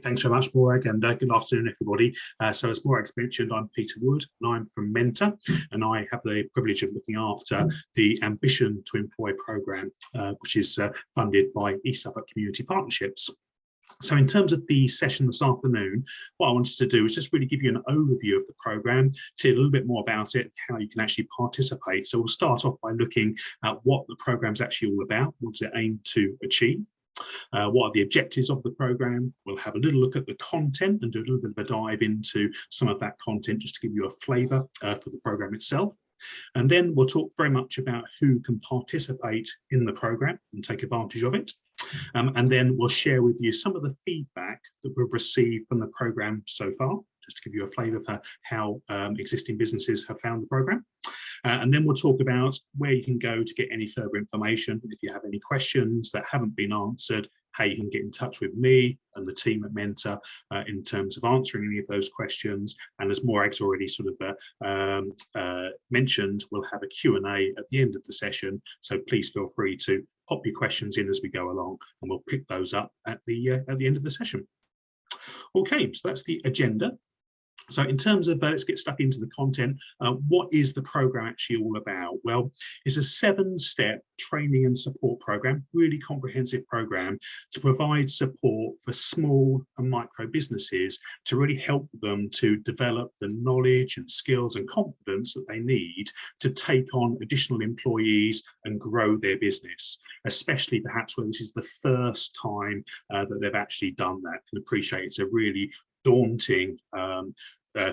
Thanks very much, Morag, and good afternoon, everybody. So as Morag mentioned, I'm Peter Wood, and I'm from MENTA, and I have the privilege of looking after the Ambition to Employ programme, which is funded by East Suffolk Community Partnerships. So in terms of the session this afternoon, what I wanted to do is just really give you an overview of the programme, tell you a little bit more about it, how you can actually participate. So we'll start off by looking at what the programme is actually all about, what does it aim to achieve. What are the objectives of the programme? We'll have a little look at the content and do a little bit of a dive into some of that content just to give you a flavour for the programme itself. And then we'll talk very much about who can participate in the programme and take advantage of it. And then we'll share with you some of the feedback that we've received from the programme so far, just to give you a flavour for how existing businesses have found the programme. And then we'll talk about where you can go to get any further information. If you have any questions that haven't been answered, how you can get in touch with me and the team at MENTA in terms of answering any of those questions. And as Morag's already sort of mentioned, we'll have a Q&A at the end of the session. So please feel free to pop your questions in as we go along, and we'll pick those up at the end of the session. Okay, so that's the agenda. So in terms of, let's get stuck into the content, what is the programme actually all about? Well, it's a 7-step training and support programme, really comprehensive programme to provide support for small and micro businesses to really help them to develop the knowledge and skills and confidence that they need to take on additional employees and grow their business, especially perhaps when this is the first time that they've actually done that. I can appreciate it's a really daunting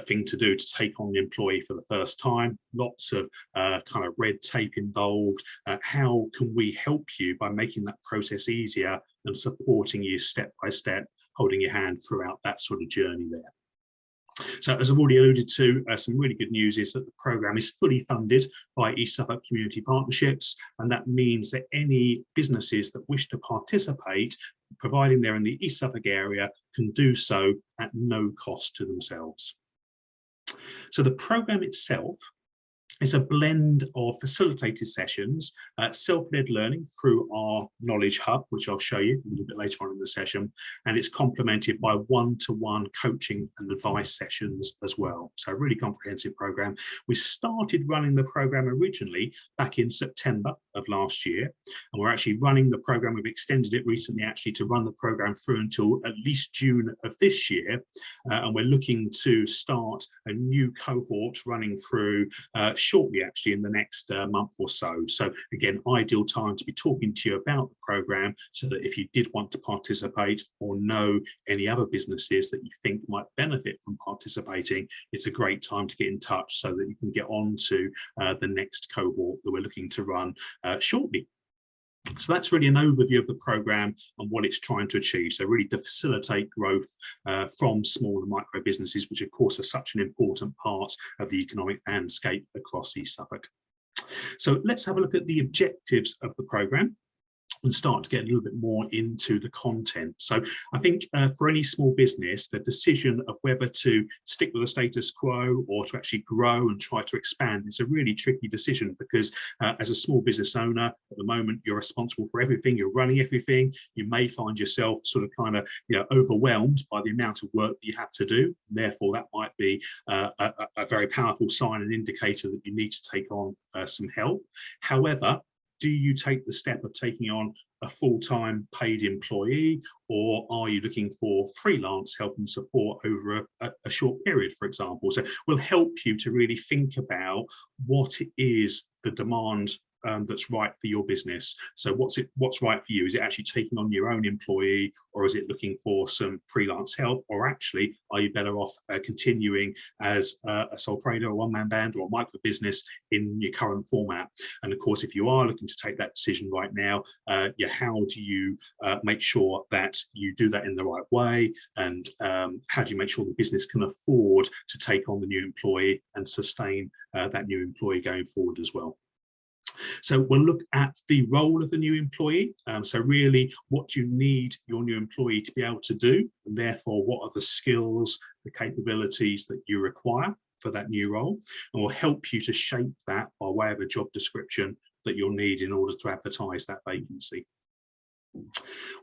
thing to do, to take on an employee for the first time. Lots of kind of red tape involved. How can we help you by making that process easier and supporting you step by step, holding your hand throughout that sort of journey there? So as I've already alluded to, some really good news is that the programme is fully funded by East Suffolk Community Partnerships, and that means that any businesses that wish to participate, providing they're in the East Suffolk area, can do so at no cost to themselves. So the programme itself is a blend of facilitated sessions, self-led learning through our knowledge hub, which I'll show you a little bit later on in the session, and it's complemented by one-to-one coaching and advice sessions as well. So a really comprehensive programme. We started running the programme originally back in September of last year, and we're actually running the programme. We've extended it recently actually to run the programme through until at least June of this year, and we're looking to start a new cohort running through shortly, actually, in the next month or so. So again, ideal time to be talking to you about the programme, so that if you did want to participate or know any other businesses that you think might benefit from participating, it's a great time to get in touch so that you can get on to the next cohort that we're looking to run shortly. So that's really an overview of the programme and what it's trying to achieve. So really to facilitate growth from small and micro businesses, which of course are such an important part of the economic landscape across East Suffolk. So let's have a look at the objectives of the programme and start to get a little bit more into the content. So I think for any small business, the decision of whether to stick with the status quo or to actually grow and try to expand is a really tricky decision, because as a small business owner at the moment, you're responsible for everything, you're running everything. You may find yourself sort of kind of, you know, overwhelmed by the amount of work that you have to do. Therefore, that might be a very powerful sign and indicator that you need to take on some help. However, do you take the step of taking on a full-time paid employee, or are you looking for freelance help and support over a short period, for example? So we'll help you to really think about what is the demand that's right for your business. So what's right for you? Is it actually taking on your own employee, or is it looking for some freelance help? Or actually, are you better off continuing as a sole trader or one-man band or a micro business in your current format? And of course, if you are looking to take that decision right now, how do you make sure that you do that in the right way? And how do you make sure the business can afford to take on the new employee and sustain that new employee going forward as well? So we'll look at the role of the new employee. So really, what do you need your new employee to be able to do? And therefore, what are the skills, the capabilities that you require? for that new role, and will help you to shape that by way of a job description that you'll need in order to advertise that vacancy.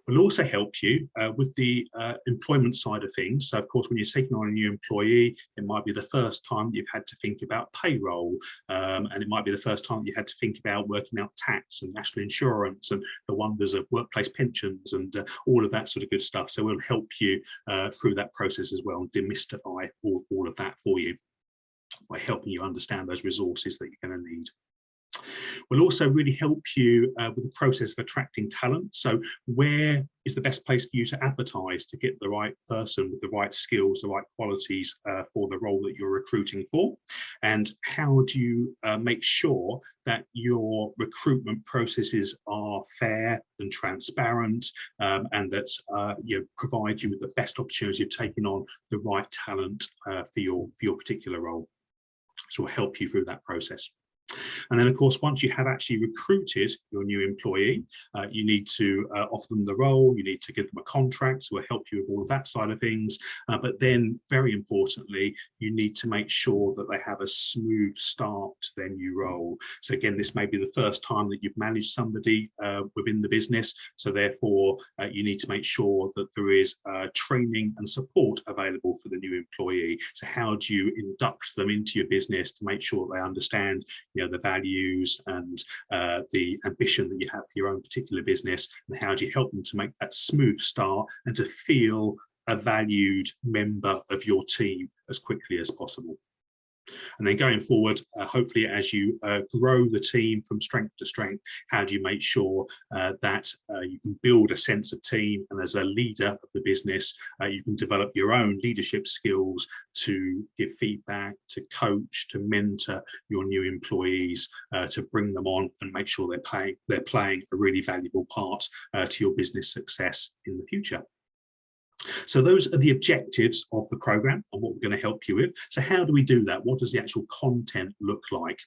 We'll also help you with the employment side of things. So of course, when you're taking on a new employee, it might be the first time you've had to think about payroll, and it might be the first time you had to think about working out tax and national insurance and the wonders of workplace pensions and all of that sort of good stuff. So we'll help you through that process as well and demystify all of that for you by helping you understand those resources that you're going to need. We'll also really help you with the process of attracting talent. So where is the best place for you to advertise to get the right person with the right skills, the right qualities for the role that you're recruiting for? And how do you make sure that your recruitment processes are fair and transparent, and that provide you with the best opportunity of taking on the right talent for your particular role? So we'll help you through that process. And then, of course, once you have actually recruited your new employee, you need to offer them the role, you need to give them a contract, so we'll help you with all of that side of things. But then, very importantly, you need to make sure that they have a smooth start to their new role. So again, this may be the first time that you've managed somebody within the business, so therefore you need to make sure that there is training and support available for the new employee. So how do you induct them into your business to make sure they understand the values and the ambition that you have for your own particular business, and how do you help them to make that smooth start and to feel a valued member of your team as quickly as possible. And then going forward, hopefully as you grow the team from strength to strength, how do you make sure that you can build a sense of team, and as a leader of the business, you can develop your own leadership skills to give feedback, to coach, to mentor your new employees, to bring them on and make sure they're playing a really valuable part to your business success in the future. So those are the objectives of the program and what we're going to help you with. So how do we do that? What does the actual content look like?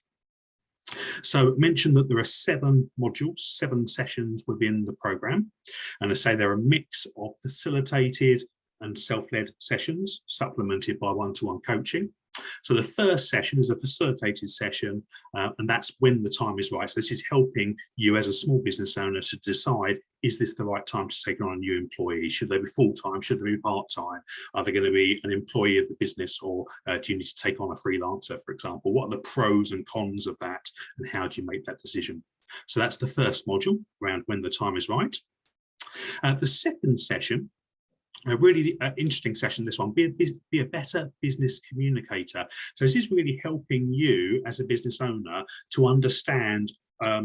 So mention that there are 7 modules, 7 sessions within the program. And I say they're a mix of facilitated and self-led sessions supplemented by one-to-one coaching. So the first session is a facilitated session, and that's when the time is right. So this is helping you as a small business owner to decide, is this the right time to take on a new employee? Should they be full-time? Should they be part-time? Are they going to be an employee of the business, or do you need to take on a freelancer, for example? What are the pros and cons of that, and how do you make that decision? So that's the first module, around when the time is right. The second session, a really interesting session, this one, be a better business communicator. So this is really helping you as a business owner to understand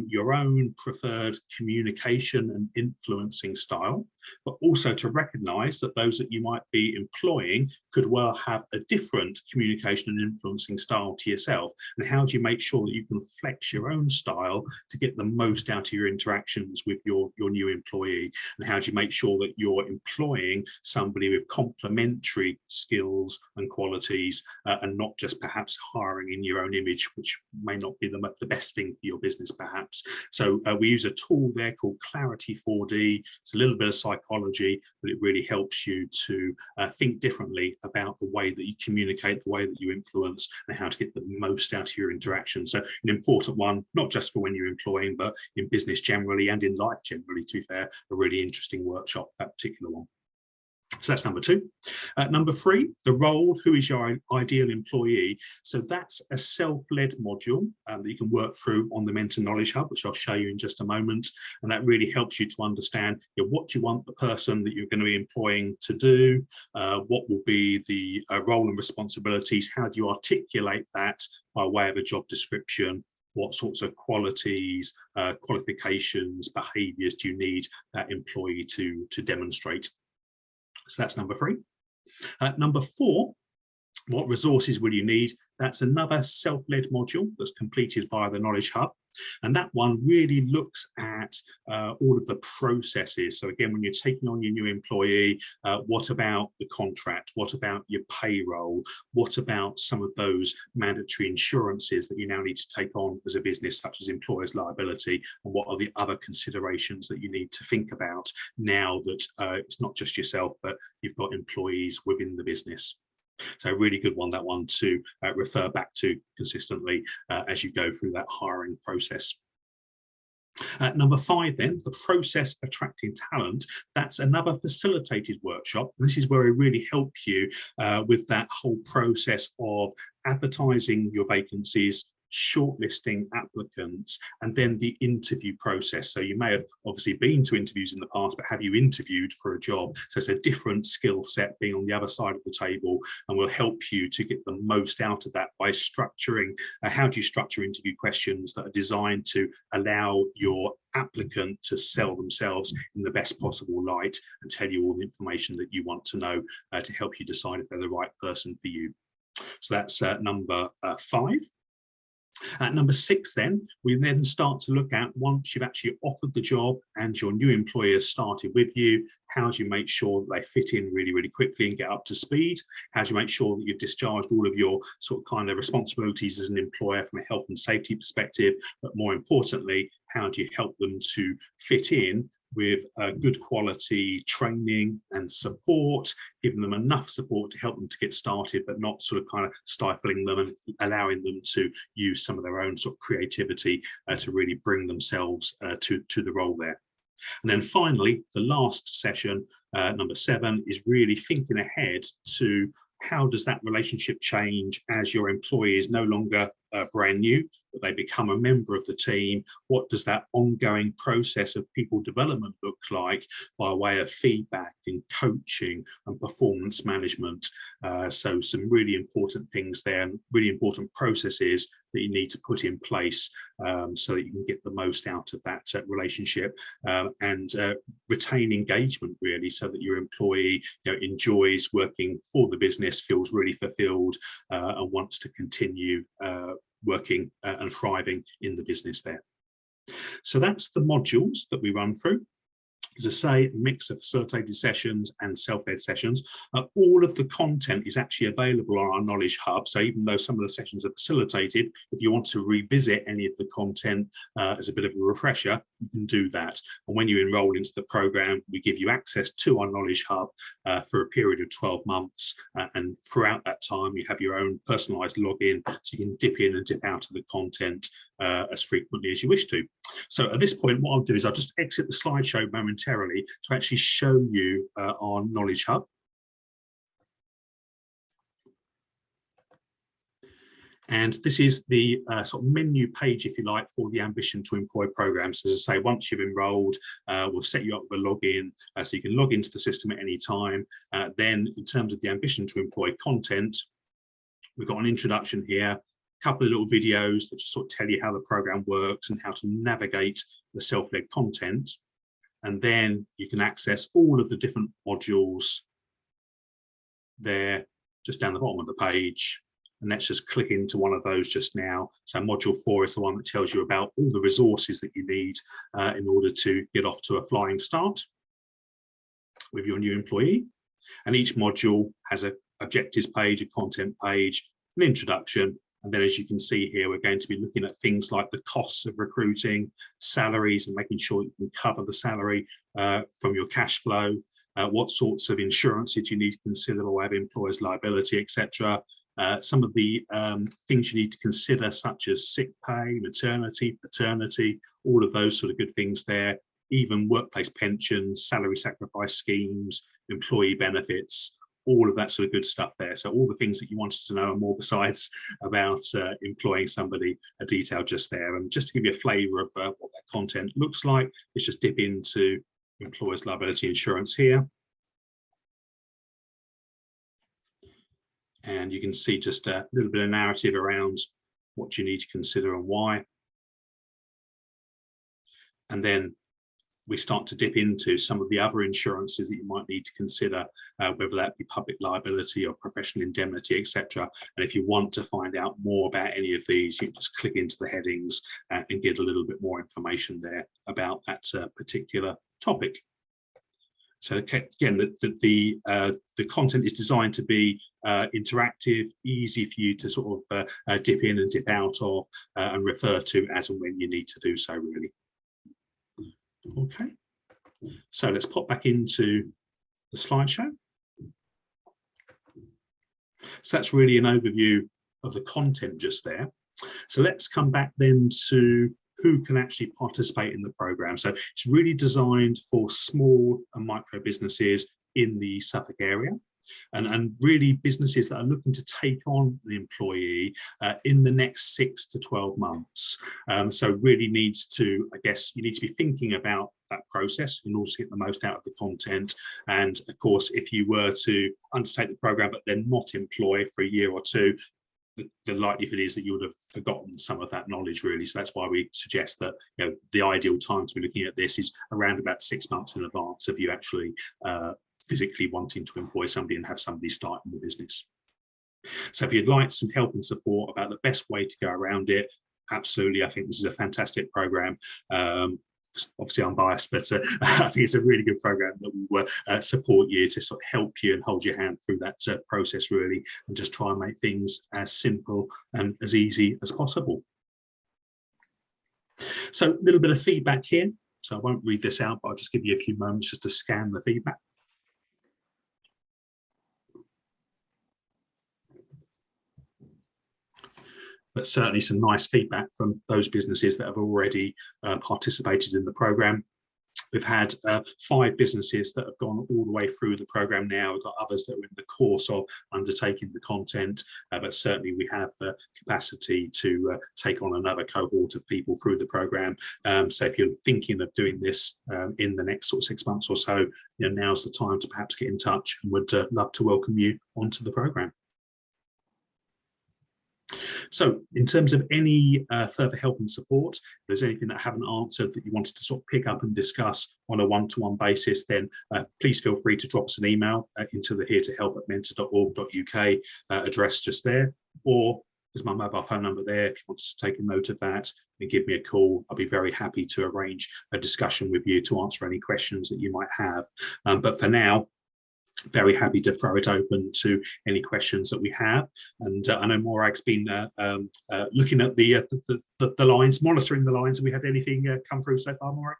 your own preferred communication and influencing style, but also to recognize that those that you might be employing could well have a different communication and influencing style to yourself. And how do you make sure that you can flex your own style to get the most out of your interactions with your new employee? And how do you make sure that you're employing somebody with complementary skills and qualities, and not just perhaps hiring in your own image, which may not be the best thing for your business, perhaps. So we use a tool there called Clarity 4D. It's a little bit of psychology, but it really helps you to think differently about the way that you communicate, the way that you influence, and how to get the most out of your interaction. So an important one, not just for when you're employing, but in business generally and in life generally, to be fair, a really interesting workshop, that particular one. So that's number 2. Number 3, the role, who is your ideal employee? So that's a self-led module that you can work through on the MENTA Knowledge Hub, which I'll show you in just a moment. And that really helps you to understand what do you want the person that you're going to be employing to do, what will be the role and responsibilities, how do you articulate that by way of a job description, what sorts of qualities, qualifications, behaviours do you need that employee to demonstrate? So that's number 3. Number 4, what resources will you need? That's another self-led module that's completed via the Knowledge Hub. And that one really looks at all of the processes. So again, when you're taking on your new employee, what about the contract? What about your payroll? What about some of those mandatory insurances that you now need to take on as a business, such as employer's liability? And what are the other considerations that you need to think about now that it's not just yourself, but you've got employees within the business? So a really good one, that one, to refer back to consistently as you go through that hiring process. Number 5 then, the process attracting talent. That's another facilitated workshop. And this is where I really help you with that whole process of advertising your vacancies, shortlisting applicants, and then the interview process. So you may have obviously been to interviews in the past, but have you interviewed for a job? So it's a different skill set being on the other side of the table, and will help you to get the most out of that by structuring, how do you structure interview questions that are designed to allow your applicant to sell themselves in the best possible light and tell you all the information that you want to know to help you decide if they're the right person for you. So that's number 5. At number 6 then, we then start to look at, once you've actually offered the job and your new employer has started with you, how do you make sure that they fit in really, really quickly and get up to speed? How do you make sure that you've discharged all of your sort of kind of responsibilities as an employer from a health and safety perspective? But more importantly, how do you help them to fit in with good quality training and support, giving them enough support to help them to get started, but not sort of kind of stifling them and allowing them to use some of their own sort of creativity to really bring themselves to the role there. And then finally, the last session, number 7, is really thinking ahead to how does that relationship change as your employee is no longer brand new, but they become a member of the team? What does that ongoing process of people development look like by way of feedback and coaching and performance management? So some really important things there, and really important processes that you need to put in place so that you can get the most out of that relationship and retain engagement, really, so that your employee enjoys working for the business, feels really fulfilled and wants to continue working and thriving in the business there. So that's the modules that we run through. As I say, a mix of facilitated sessions and self-led sessions. All of the content is actually available on our Knowledge Hub. So even though some of the sessions are facilitated, if you want to revisit any of the content as a bit of a refresher, you can do that. And when you enroll into the program, we give you access to our Knowledge Hub for a period of 12 months. And throughout that time, you have your own personalized login, so you can dip in and dip out of the content as frequently as you wish to. So at this point, what I'll do is I'll just exit the slideshow momentarily to actually show you our Knowledge Hub. And this is the sort of menu page, if you like, for the Ambition to Employ program. So as I say, once you've enrolled, we'll set you up with a login so you can log into the system at any time. Then in terms of the Ambition to Employ content, we've got an introduction here, couple of little videos that just sort of tell you how the program works and how to navigate the self-led content. And then you can access all of the different modules there, just down the bottom of the page. And let's just click into one of those just now. So module 4 is the one that tells you about all the resources that you need in order to get off to a flying start with your new employee. And each module has an objectives page, a content page, an introduction. And then, as you can see here, we're going to be looking at things like the costs of recruiting, salaries, and making sure you can cover the salary from your cash flow, what sorts of insurances you need to consider by way of employer's liability, etc. Some of the things you need to consider, such as sick pay, maternity, paternity, all of those sort of good things there, even workplace pensions, salary sacrifice schemes, employee benefits, all of that sort of good stuff there. So all the things that you wanted to know and more besides about employing somebody are detailed just there. And just to give you a flavour of what that content looks like, let's just dip into employer's liability insurance here. And you can see just a little bit of narrative around what you need to consider and why. And then we start to dip into some of the other insurances that you might need to consider, whether that be public liability or professional indemnity, etc. And if you want to find out more about any of these, you can just click into the headings and get a little bit more information there about that particular topic. So again, the content is designed to be interactive, easy for you to sort of dip in and dip out of and refer to as and when you need to do so, really. Okay, so let's pop back into the slideshow. So that's really an overview of the content just there. So let's come back then to who can actually participate in the program. So it's really designed for small and micro businesses in the Suffolk area. And really businesses that are looking to take on an employee in the next 6 to 12 months. So really needs to, I guess, you need to be thinking about that process in order to get the most out of the content. And of course, if you were to undertake the program but then not employ for a year or two, the likelihood is that you would have forgotten some of that knowledge, really. So that's why we suggest that, you know, the ideal time to be looking at this is around about 6 months in advance of you actually physically wanting to employ somebody and have somebody start in the business. So if you'd like some help and support about the best way to go around it, absolutely, I think this is a fantastic program. Obviously I'm biased, but I think it's a really good program that will support you to sort of help you and hold your hand through that process, really, and just try and make things as simple and as easy as possible. So a little bit of feedback here. So I won't read this out, but I'll just give you a few moments just to scan the feedback. But certainly some nice feedback from those businesses that have already participated in the program. We've had 5 businesses that have gone all the way through the program now. We've got others that are in the course of undertaking the content, but certainly we have the capacity to take on another cohort of people through the program. So if you're thinking of doing this in the next sort of 6 months or so, you know, now's the time to perhaps get in touch, and would love to welcome you onto the program. So in terms of any further help and support, if there's anything that I haven't answered that you wanted to sort of pick up and discuss on a one-to-one basis, then please feel free to drop us an email into the heretohelp@menta.org.uk address just there, or there's my mobile phone number there. If you want to take a note of that and give me a call, I'll be very happy to arrange a discussion with you to answer any questions that you might have. But for now, very happy to throw it open to any questions that we have. And I know Morag's been looking at the lines, monitoring the lines. Have we had anything come through so far, Morag?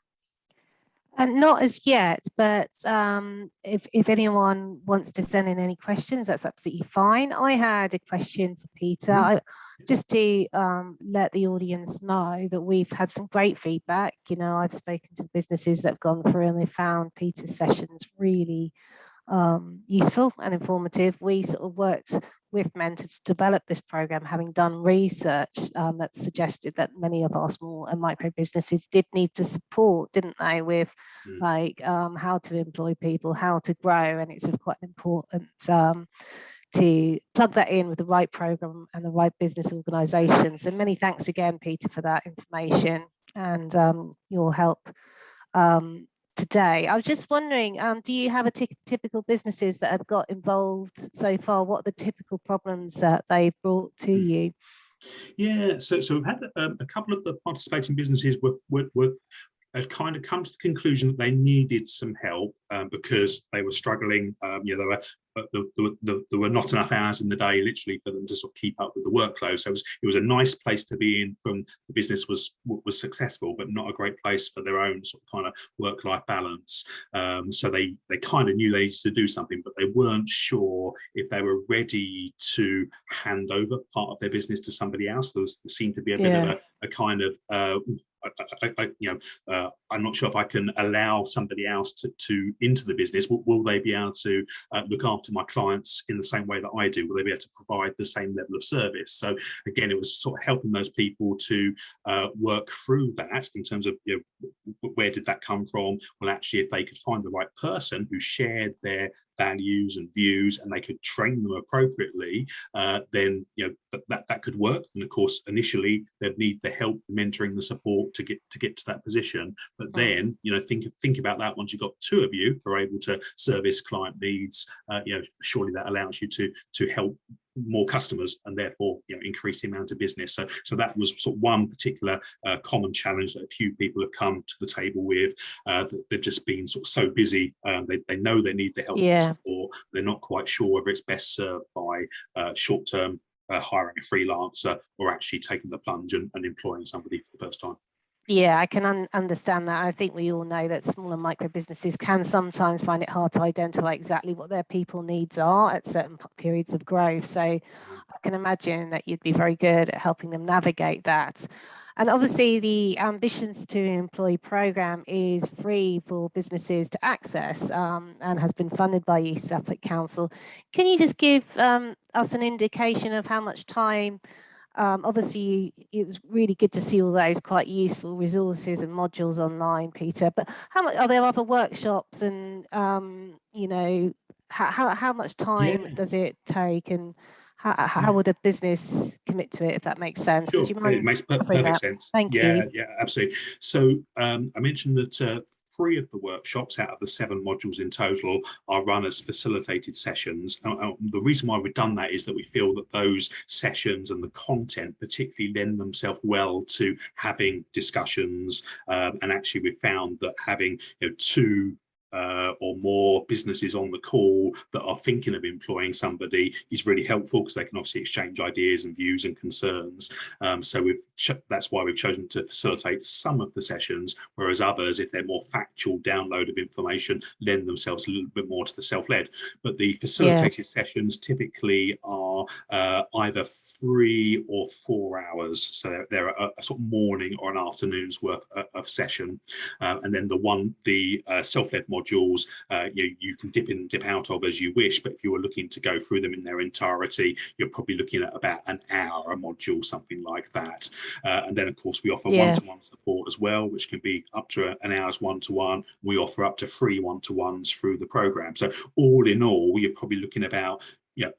Not as yet, but if anyone wants to send in any questions, that's absolutely fine. I had a question for Peter, just to let the audience know that we've had some great feedback. You know, I've spoken to the businesses that have gone through and they found Peter's sessions really useful and informative. We sort of worked with MENTA to develop this program, having done research that suggested that many of our small and micro businesses did need to support, didn't they, with like how to employ people, how to grow, and it's quite important to plug that in with the right program and the right business organisation. So many thanks again, Peter, for that information and your help today. I was just wondering, do you have a typical businesses that have got involved so far? What are the typical problems that they brought to you? Yeah, so we've had a couple of the participating businesses had kind of come to the conclusion that they needed some help because they were struggling. You know, there were not enough hours in the day, literally, for them to sort of keep up with the workload. So it was a nice place to be in. From the business was successful, but not a great place for their own sort of kind of work-life balance. So they kind of knew they needed to do something, but they weren't sure if they were ready to hand over part of their business to somebody else. There seemed to be a bit of a kind of I'm not sure if I can allow somebody else to into the business. Will they be able to look after my clients in the same way that I do? Will they be able to provide the same level of service? So again, it was sort of helping those people to work through that in terms of, you know, where did that come from? Well, actually, if they could find the right person who shared their values and views and they could train them appropriately, then, you know, that could work. And of course, initially they'd need the help, the mentoring, the support to get to that position. But then, you know, think about that. Once you've got 2 of you who are able to service client needs, you know, surely that allows you to help more customers and therefore, you know, increase the amount of business. So that was sort of one particular common challenge that a few people have come to the table with. They've just been sort of so busy. They know they need the help and support. They're not quite sure whether it's best served by short-term hiring a freelancer or actually taking the plunge and employing somebody for the first time. Yeah, I can understand that. I think we all know that small and micro businesses can sometimes find it hard to identify exactly what their people needs are at certain periods of growth. So I can imagine that you'd be very good at helping them navigate that. And obviously the Ambitions to Employ program is free for businesses to access, and has been funded by East Suffolk Council. Can you just give us an indication of how much time? Obviously, it was really good to see all those quite useful resources and modules online, Peter. But how much are there other workshops, and you know, how much time Yeah. does it take, and how would a business commit to it, if that makes sense? Would Sure, you it mind makes covering perfect that? sense. Thank Yeah, you. yeah, absolutely. So I mentioned that 3 of the workshops out of the 7 modules in total are run as facilitated sessions. The reason why we've done that is that we feel that those sessions and the content particularly lend themselves well to having discussions. And actually, we've found that having 2 or more businesses on the call that are thinking of employing somebody is really helpful, because they can obviously exchange ideas and views and concerns. So that's why we've chosen to facilitate some of the sessions, whereas others, if they're more factual download of information, lend themselves a little bit more to the self-led. But the facilitated sessions typically are either 3 or 4 hours. So they're a sort of morning or an afternoon's worth of session. And then the self-led modules, you can dip in and dip out of as you wish, but if you were looking to go through them in their entirety, you're probably looking at about an hour a module, something like that. And then, of course, we offer one-to-one support as well, which can be up to an hour's one-to-one. We offer up to 3 one-to-ones through the program. So all in all, you're probably looking about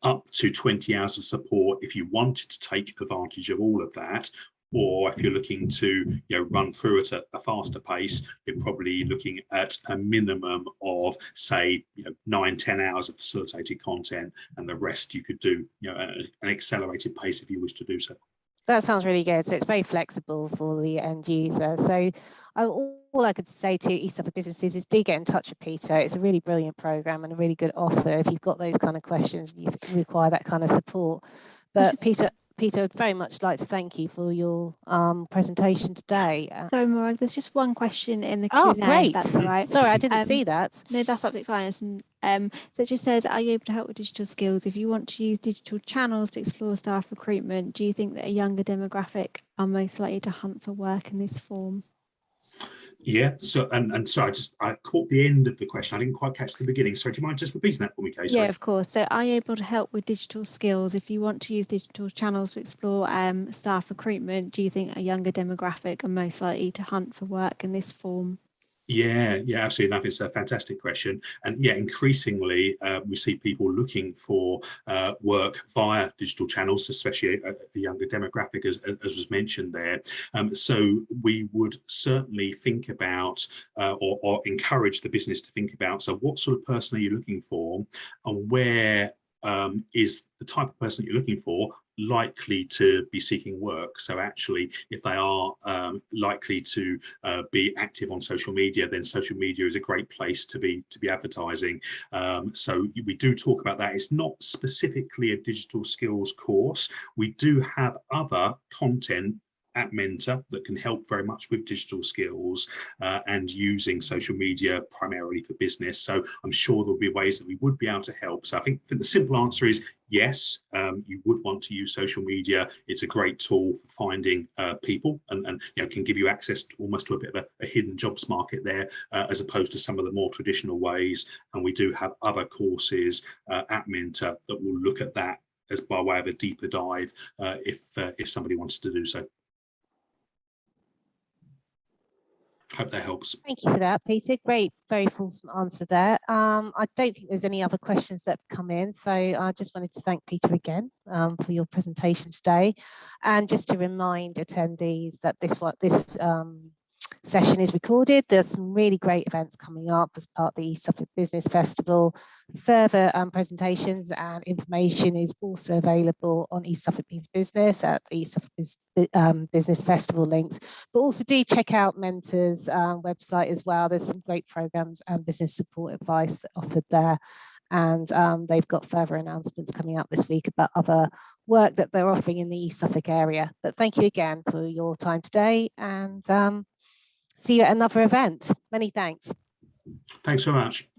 up to 20 hours of support if you wanted to take advantage of all of that. Or if you're looking to run through it at a faster pace, you're probably looking at a minimum of, say, 9-10 hours of facilitated content, and the rest you could do at an accelerated pace if you wish to do so. That sounds really good. So it's very flexible for the end user. So all I could say to East Suffolk businesses is do get in touch with Peter. It's a really brilliant program and a really good offer if you've got those kind of questions and you require that kind of support. But Peter, I'd very much like to thank you for your presentation today. Sorry, Maura, there's just one question in the Q&A. Oh, great. That's all right. Sorry, I didn't see that. No, that's absolutely fine. So it just says, are you able to help with digital skills? If you want to use digital channels to explore staff recruitment, do you think that a younger demographic are most likely to hunt for work in this form? Yeah, so and so I caught the end of the question. I didn't quite catch the beginning. So do you mind just repeating that for me, Kay? Yeah, of course. So are you able to help with digital skills? If you want to use digital channels to explore staff recruitment, do you think a younger demographic are most likely to hunt for work in this form? Yeah, absolutely enough. It's a fantastic question. And yeah, increasingly, we see people looking for work via digital channels, especially a younger demographic, as was mentioned there. So we would certainly think about or encourage the business to think about, so what sort of person are you looking for, and where is the type of person you're looking for likely to be seeking work? So actually, if they are likely to be active on social media, then social media is a great place to be advertising. So we do talk about that. It's not specifically a digital skills course. We do have other content at MENTA that can help very much with digital skills and using social media primarily for business. So I'm sure there'll be ways that we would be able to help. So I think the simple answer is yes, you would want to use social media. It's a great tool for finding people, and can give you access to almost to a bit of a hidden jobs market there, as opposed to some of the more traditional ways. And we do have other courses at MENTA that will look at that as by way of a deeper dive if somebody wanted to do so. Hope that helps. Thank you for that, Peter. Great, very fulsome answer there. I don't think there's any other questions that have come in, so I just wanted to thank Peter again for your presentation today, and just to remind attendees that this session is recorded. There's some really great events coming up as part of the East Suffolk Business Festival. Further presentations and information is also available on East Suffolk Means Business at the East Suffolk Business Festival links. But also do check out MENTA's website as well. There's some great programs and business support advice offered there. And they've got further announcements coming up this week about other work that they're offering in the East Suffolk area. But thank you again for your time today, and see you at another event. Many thanks. Thanks so much.